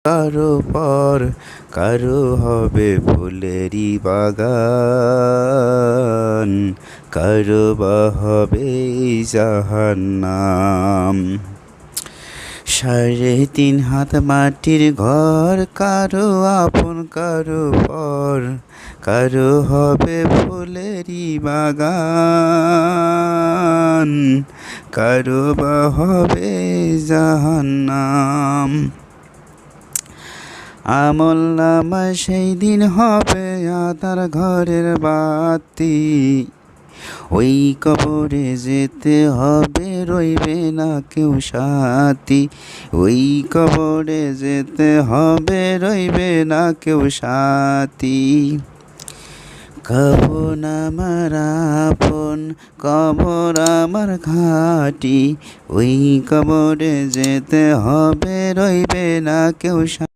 কারো পর কারো হবে ফুলেরই বাগান, কারো বা হবে জাহান্নাম। 3.5 হাত মাটির ঘর, কারো আপন কারো পর, কারো হবে ফুলেরই বাগান, কারো বা হবে জাহান্নাম। আমলনামায় সেই দিন হবে আঁধার ঘরের বাতি, ওই কবরে যেতে হবে রইবে না কেউ সাথী, ওই কবরে যেতে হবে রইবে না কেউ সাথী। কবর আমার আপন, কবর আমার ঘাঁটি, ওই কবরে যেতে হবে রইবে না কেউ সাথী।